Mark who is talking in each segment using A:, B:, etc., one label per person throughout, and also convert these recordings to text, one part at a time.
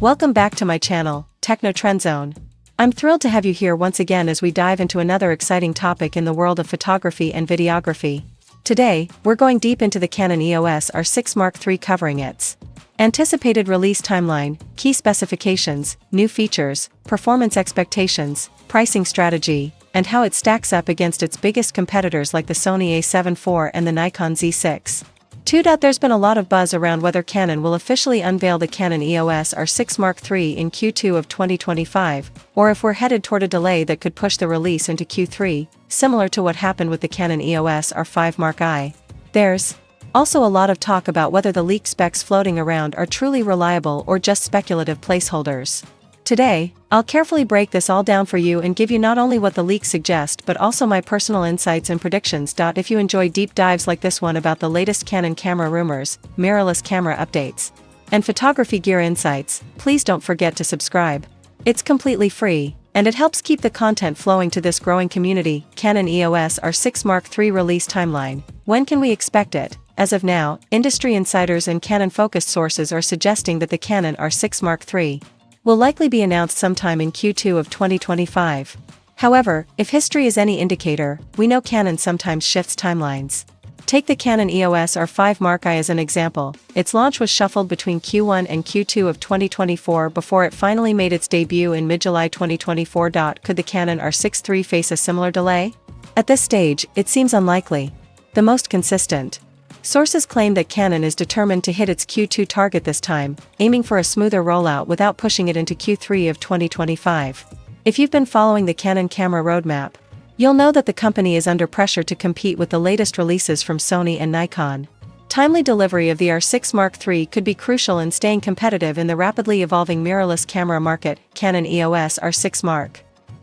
A: Welcome back to my channel, Techno Trend Zone. I'm thrilled to have you here once again as we dive into another exciting topic in the world of photography and videography. Today, we're going deep into the Canon EOS R6 Mark III, covering its anticipated release timeline, key specifications, new features, performance expectations, pricing strategy, and how it stacks up against its biggest competitors like the Sony a7 IV and the Nikon Z6. There's been a lot of buzz around whether Canon will officially unveil the Canon EOS R6 Mark III in Q2 of 2025, or if we're headed toward a delay that could push the release into Q3, similar to what happened with the Canon EOS R5 Mark I. There's also a lot of talk about whether the leaked specs floating around are truly reliable or just speculative placeholders. Today, I'll carefully break this all down for you and give you not only what the leaks suggest but also my personal insights and predictions. If you enjoy deep dives like this one about the latest Canon camera rumors, mirrorless camera updates, and photography gear insights, please don't forget to subscribe. It's completely free, and it helps keep the content flowing to this growing community. Canon EOS R6 Mark III release timeline. When can we expect it? As of now, industry insiders and Canon-focused sources are suggesting that the Canon R6 Mark III will likely be announced sometime in Q2 of 2025. However, if history is any indicator, we know Canon sometimes shifts timelines. Take the Canon EOS R5 Mark I as an example. Its launch was shuffled between Q1 and Q2 of 2024 before it finally made its debut in mid-July 2024. Could the Canon R6 III face a similar delay? At this stage, it seems unlikely. The most consistent sources claim that Canon is determined to hit its Q2 target this time, aiming for a smoother rollout without pushing it into Q3 of 2025. If you've been following the Canon camera roadmap, you'll know that the company is under pressure to compete with the latest releases from Sony and Nikon. Timely delivery of the R6 Mark III could be crucial in staying competitive in the rapidly evolving mirrorless camera market. Canon EOS R6 Mark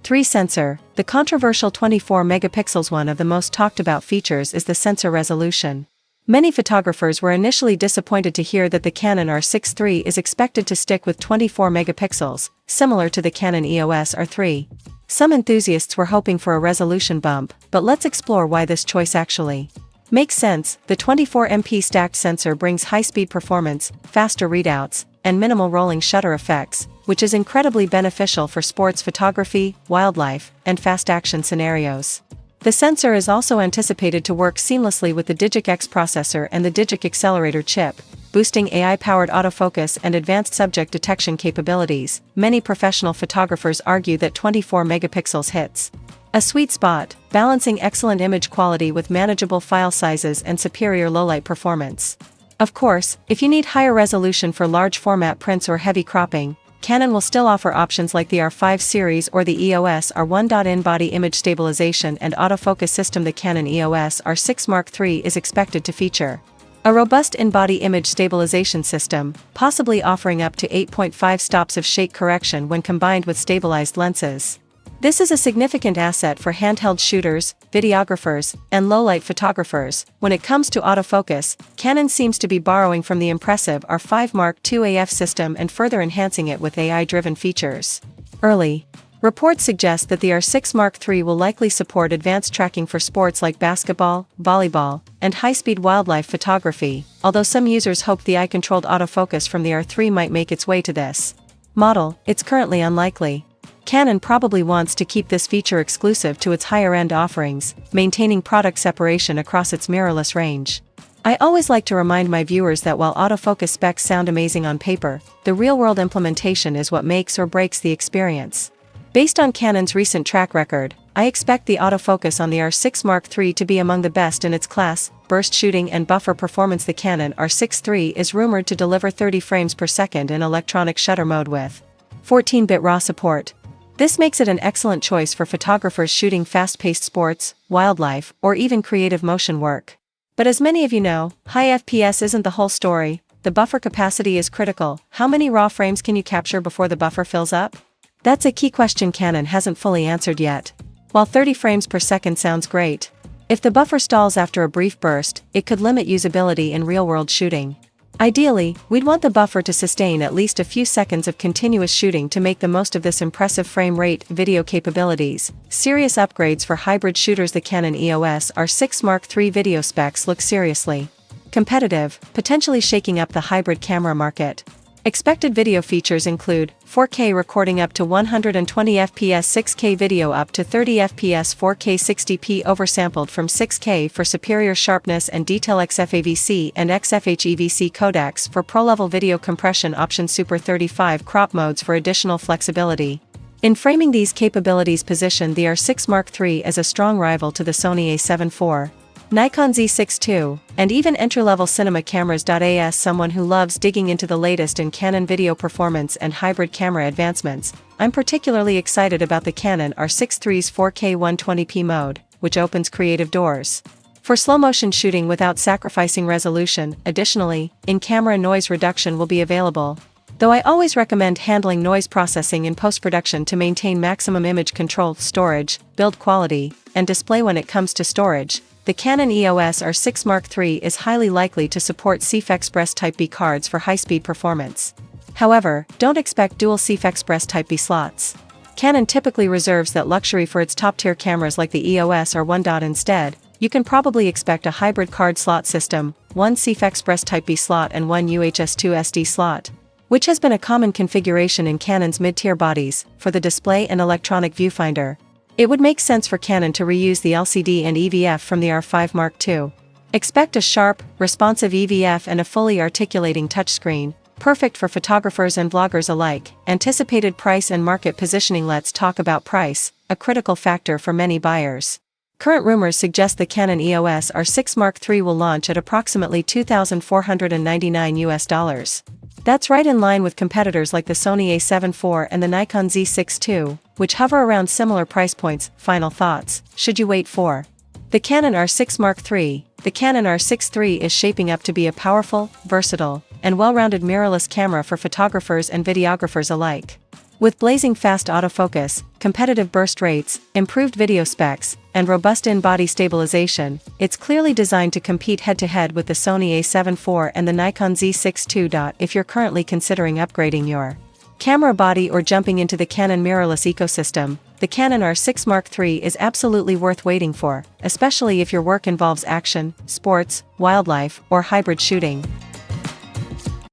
A: III sensor. The controversial 24 megapixels. One of the most talked about features is the sensor resolution. Many photographers were initially disappointed to hear that the Canon R6 III is expected to stick with 24 megapixels, similar to the Canon EOS R3. Some enthusiasts were hoping for a resolution bump, but let's explore why this choice actually makes sense. The 24MP stacked sensor brings high-speed performance, faster readouts, and minimal rolling shutter effects, which is incredibly beneficial for sports photography, wildlife, and fast-action scenarios. The sensor is also anticipated to work seamlessly with the Digic X processor and the Digic accelerator chip, boosting AI-powered autofocus and advanced subject detection capabilities. Many professional photographers argue that 24 megapixels hits a sweet spot, balancing excellent image quality with manageable file sizes and superior low-light performance. Of course, if you need higher resolution for large format prints or heavy cropping, Canon will still offer options like the R5 series or the EOS R1. In-body image stabilization and autofocus system. The Canon EOS R6 Mark III is expected to feature a robust in-body image stabilization system, possibly offering up to 8.5 stops of shake correction when combined with stabilized lenses. This is a significant asset for handheld shooters, videographers, and low-light photographers. When it comes to autofocus, Canon seems to be borrowing from the impressive R5 Mark II AF system and further enhancing it with AI-driven features. Early reports suggest that the R6 Mark III will likely support advanced tracking for sports like basketball, volleyball, and high-speed wildlife photography, although some users hope the eye-controlled autofocus from the R3 might make its way to this model. It's currently unlikely. Canon probably wants to keep this feature exclusive to its higher-end offerings, maintaining product separation across its mirrorless range. I always like to remind my viewers that while autofocus specs sound amazing on paper, the real-world implementation is what makes or breaks the experience. Based on Canon's recent track record, I expect the autofocus on the R6 Mark III to be among the best in its class. Burst shooting and buffer performance. The Canon R6 III is rumored to deliver 30 frames per second in electronic shutter mode with 14-bit RAW support. This makes it an excellent choice for photographers shooting fast-paced sports, wildlife, or even creative motion work. But as many of you know, high FPS isn't the whole story. The buffer capacity is critical. How many RAW frames can you capture before the buffer fills up? That's a key question Canon hasn't fully answered yet. While 30 frames per second sounds great, if the buffer stalls after a brief burst, it could limit usability in real-world shooting. Ideally, we'd want the buffer to sustain at least a few seconds of continuous shooting to make the most of this impressive frame rate. Video capabilities. Serious upgrades for hybrid shooters. The Canon EOS R6 Mark III video specs look seriously competitive, potentially shaking up the hybrid camera market. Expected video features include 4K recording up to 120 fps, 6K video up to 30 fps, 4K 60p oversampled from 6K for superior sharpness and detail, XFAVC and XFHEVC codecs for pro-level video compression option, Super 35 crop modes for additional flexibility. In framing, these capabilities position the R6 Mark III as a strong rival to the Sony a7 IV, Nikon Z6 II, and even entry-level cinema cameras. As someone who loves digging into the latest in Canon video performance and hybrid camera advancements, I'm particularly excited about the Canon R6 III's 4K 120p mode, which opens creative doors for slow-motion shooting without sacrificing resolution. Additionally, in-camera noise reduction will be available, though I always recommend handling noise processing in post-production to maintain maximum image control, storage, build quality, and display. When it comes to storage, the Canon EOS R6 Mark III is highly likely to support CF Express Type B cards for high-speed performance. However, don't expect dual CF Express Type B slots. Canon typically reserves that luxury for its top-tier cameras like the EOS R1. Instead, you can probably expect a hybrid card slot system, one CF Express Type B slot and one UHS-2 SD slot, which has been a common configuration in Canon's mid-tier bodies. For the display and electronic viewfinder, it would make sense for Canon to reuse the LCD and EVF from the R5 Mark II. Expect a sharp, responsive EVF and a fully articulating touchscreen, perfect for photographers and vloggers alike. Anticipated price and market positioning. Let's talk about price, a critical factor for many buyers. Current rumors suggest the Canon EOS R6 Mark III will launch at approximately $2,499. That's right in line with competitors like the Sony a7 IV and the Nikon Z6 II, which hover around similar price points. Final thoughts: should you wait for the Canon R6 Mark III? The Canon R6 III is shaping up to be a powerful, versatile, and well-rounded mirrorless camera for photographers and videographers alike. With blazing fast autofocus, competitive burst rates, improved video specs, and robust in-body stabilization, it's clearly designed to compete head-to-head with the Sony a7 IV and the Nikon Z6 II. If you're currently considering upgrading your camera body or jumping into the Canon mirrorless ecosystem, the Canon R6 Mark III is absolutely worth waiting for, especially if your work involves action, sports, wildlife, or hybrid shooting.